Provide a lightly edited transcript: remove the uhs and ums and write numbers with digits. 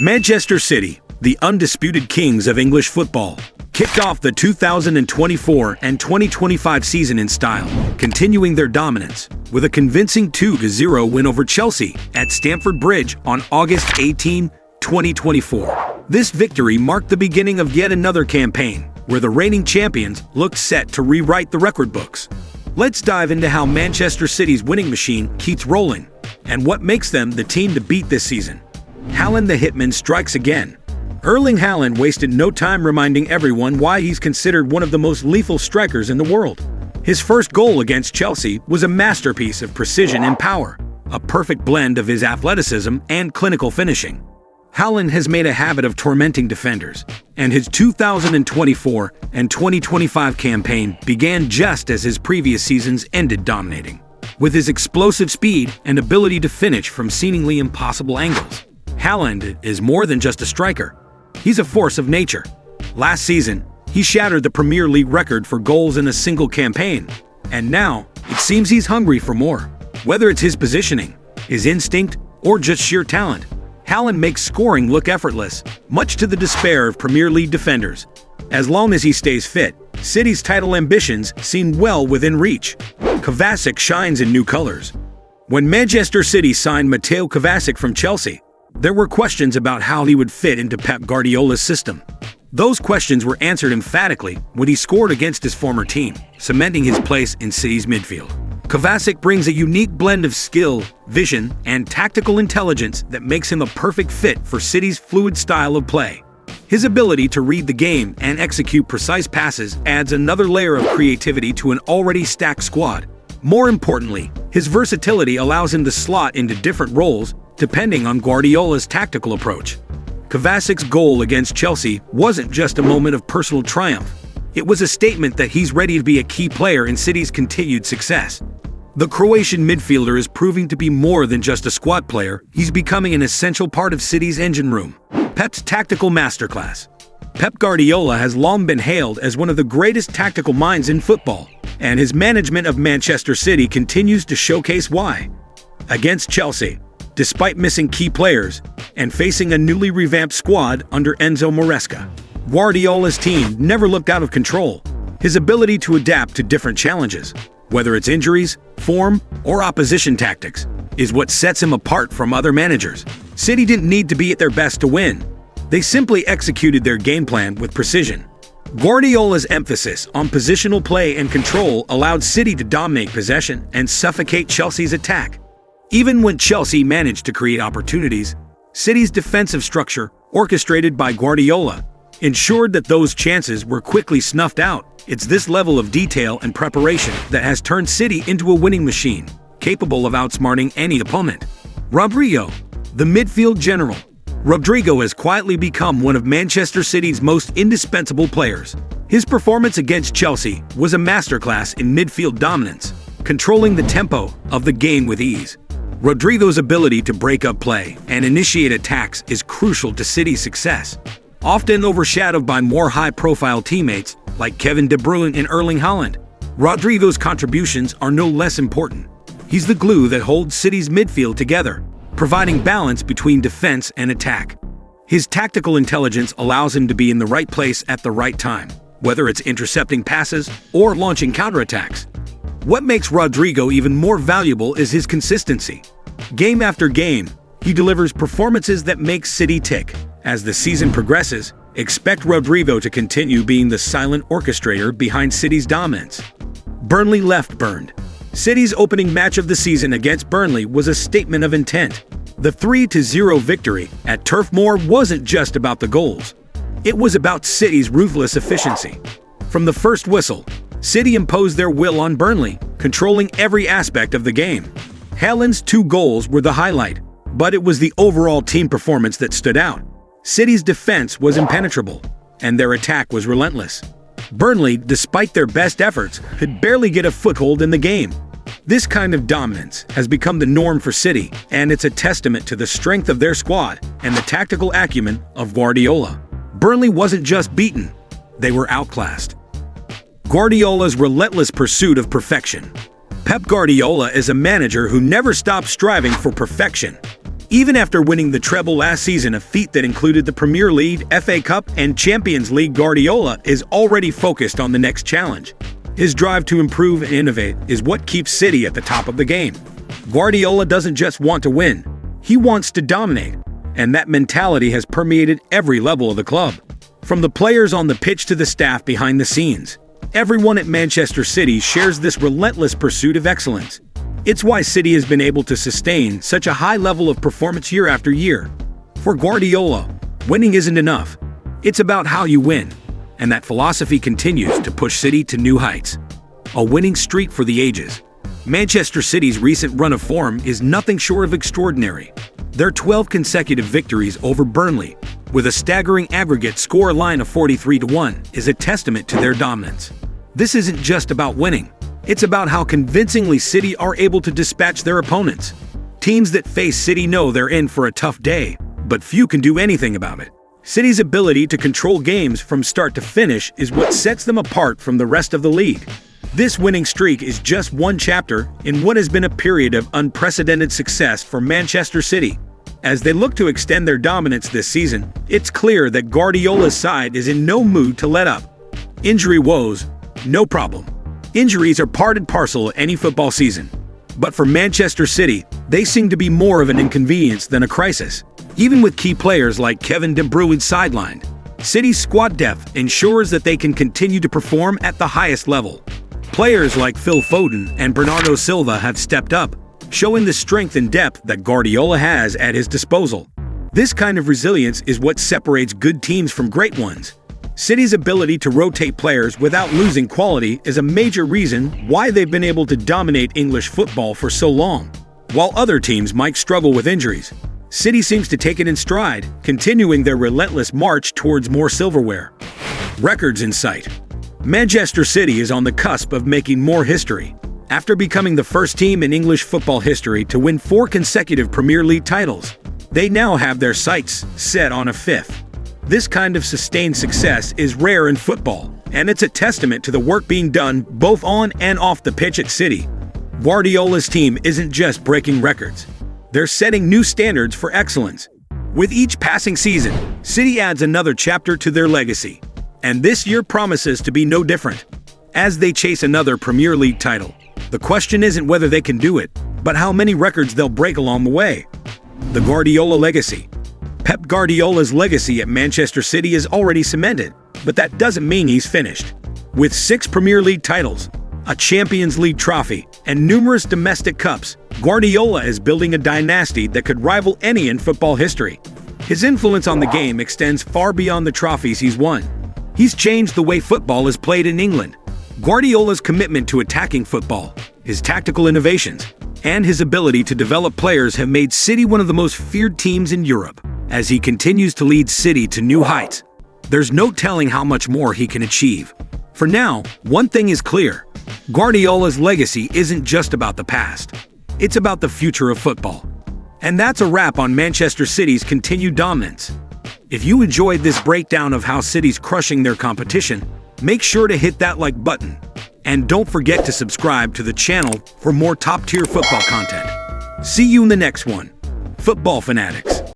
Manchester City, the undisputed kings of English football, kicked off the 2024 and 2025 season in style, continuing their dominance with a convincing 2-0 win over Chelsea at Stamford Bridge on August 18, 2024. This victory marked the beginning of yet another campaign where the reigning champions looked set to rewrite the record books. Let's dive into how Manchester City's winning machine keeps rolling and what makes them the team to beat this season. Haaland the Hitman strikes again. Erling Haaland wasted no time reminding everyone why he's considered one of the most lethal strikers in the world. His first goal against Chelsea was a masterpiece of precision and power, a perfect blend of his athleticism and clinical finishing. Haaland has made a habit of tormenting defenders, and his 2024 and 2025 campaign began just as his previous seasons ended, dominating with his explosive speed and ability to finish from seemingly impossible angles. Haaland is more than just a striker. He's a force of nature. Last season, he shattered the Premier League record for goals in a single campaign, and now it seems he's hungry for more. Whether it's his positioning, his instinct, or just sheer talent, Haaland makes scoring look effortless, much to the despair of Premier League defenders. As long as he stays fit, City's title ambitions seem well within reach. Kovacic shines in new colors. When Manchester City signed Mateo Kovacic from Chelsea, there were questions about how he would fit into Pep Guardiola's system. Those questions were answered emphatically when he scored against his former team, cementing his place in City's midfield. Kovacic brings a unique blend of skill, vision, and tactical intelligence that makes him a perfect fit for City's fluid style of play. His ability to read the game and execute precise passes adds another layer of creativity to an already stacked squad. More importantly, his versatility allows him to slot into different roles depending on Guardiola's tactical approach. Kovacic's goal against Chelsea wasn't just a moment of personal triumph. It was a statement that he's ready to be a key player in City's continued success. The Croatian midfielder is proving to be more than just a squad player. He's becoming an essential part of City's engine room. Pep's tactical masterclass. Pep Guardiola has long been hailed as one of the greatest tactical minds in football, and his management of Manchester City continues to showcase why. Against Chelsea, despite missing key players and facing a newly revamped squad under Enzo Maresca, Guardiola's team never looked out of control. His ability to adapt to different challenges, whether it's injuries, form, or opposition tactics, is what sets him apart from other managers. City didn't need to be at their best to win. They simply executed their game plan with precision. Guardiola's emphasis on positional play and control allowed City to dominate possession and suffocate Chelsea's attack. Even when Chelsea managed to create opportunities, City's defensive structure, orchestrated by Guardiola, ensured that those chances were quickly snuffed out. It's this level of detail and preparation that has turned City into a winning machine, capable of outsmarting any opponent. Rodrigo, the midfield general. Rodrigo has quietly become one of Manchester City's most indispensable players. His performance against Chelsea was a masterclass in midfield dominance, controlling the tempo of the game with ease. Rodrigo's ability to break up play and initiate attacks is crucial to City's success. Often overshadowed by more high-profile teammates like Kevin De Bruyne and Erling Haaland, Rodrigo's contributions are no less important. He's the glue that holds City's midfield together, providing balance between defense and attack. His tactical intelligence allows him to be in the right place at the right time, whether it's intercepting passes or launching counterattacks. What makes Rodrigo even more valuable is his consistency. Game after game, he delivers performances that make City tick. As the season progresses, expect Rodrigo to continue being the silent orchestrator behind City's dominance. Burnley left burned. City's opening match of the season against Burnley was a statement of intent. The 3-0 victory at Turf Moor wasn't just about the goals. It was about City's ruthless efficiency. From the first whistle, City imposed their will on Burnley, controlling every aspect of the game. Haaland's 2 goals were the highlight, but it was the overall team performance that stood out. City's defense was impenetrable, and their attack was relentless. Burnley, despite their best efforts, could barely get a foothold in the game. This kind of dominance has become the norm for City, and it's a testament to the strength of their squad and the tactical acumen of Guardiola. Burnley wasn't just beaten, they were outclassed. Guardiola's relentless pursuit of perfection. Pep Guardiola is a manager who never stops striving for perfection. Even after winning the treble last season, a feat that included the Premier League, FA Cup, and Champions League, Guardiola is already focused on the next challenge. His drive to improve and innovate is what keeps City at the top of the game. Guardiola doesn't just want to win, he wants to dominate, and that mentality has permeated every level of the club. From the players on the pitch to the staff behind the scenes, everyone at Manchester City shares this relentless pursuit of excellence. It's why City has been able to sustain such a high level of performance year after year. For Guardiola, winning isn't enough. It's about how you win, and that philosophy continues to push City to new heights. A winning streak for the ages. Manchester City's recent run of form is nothing short of extraordinary. Their 12 consecutive victories over Burnley, with a staggering aggregate score line of 43-1, is a testament to their dominance. This isn't just about winning. It's about how convincingly City are able to dispatch their opponents. Teams that face City know they're in for a tough day, but few can do anything about it. City's ability to control games from start to finish is what sets them apart from the rest of the league. This winning streak is just one chapter in what has been a period of unprecedented success for Manchester City. As they look to extend their dominance this season, it's clear that Guardiola's side is in no mood to let up. Injury woes? No problem. Injuries are part and parcel of any football season. But for Manchester City, they seem to be more of an inconvenience than a crisis. Even with key players like Kevin De Bruyne sidelined, City's squad depth ensures that they can continue to perform at the highest level. Players like Phil Foden and Bernardo Silva have stepped up, showing the strength and depth that Guardiola has at his disposal. This kind of resilience is what separates good teams from great ones. City's ability to rotate players without losing quality is a major reason why they've been able to dominate English football for so long. While other teams might struggle with injuries, City seems to take it in stride, continuing their relentless march towards more silverware. Records in sight. Manchester City is on the cusp of making more history. After becoming the first team in English football history to win 4 consecutive Premier League titles, they now have their sights set on a 5th. This kind of sustained success is rare in football, and it's a testament to the work being done both on and off the pitch at City. Guardiola's team isn't just breaking records. They're setting new standards for excellence. With each passing season, City adds another chapter to their legacy, and this year promises to be no different. As they chase another Premier League title, the question isn't whether they can do it, but how many records they'll break along the way. The Guardiola legacy. Pep Guardiola's legacy at Manchester City is already cemented, but that doesn't mean he's finished. With 6 Premier League titles, a Champions League trophy, and numerous domestic cups, Guardiola is building a dynasty that could rival any in football history. His influence on the game extends far beyond the trophies he's won. He's changed the way football is played in England. Guardiola's commitment to attacking football, his tactical innovations, and his ability to develop players have made City one of the most feared teams in Europe. As he continues to lead City to new heights, there's no telling how much more he can achieve. For now, one thing is clear. Guardiola's legacy isn't just about the past. It's about the future of football. And that's a wrap on Manchester City's continued dominance. If you enjoyed this breakdown of how City's crushing their competition, make sure to hit that like button. And don't forget to subscribe to the channel for more top-tier football content. See you in the next one, football fanatics.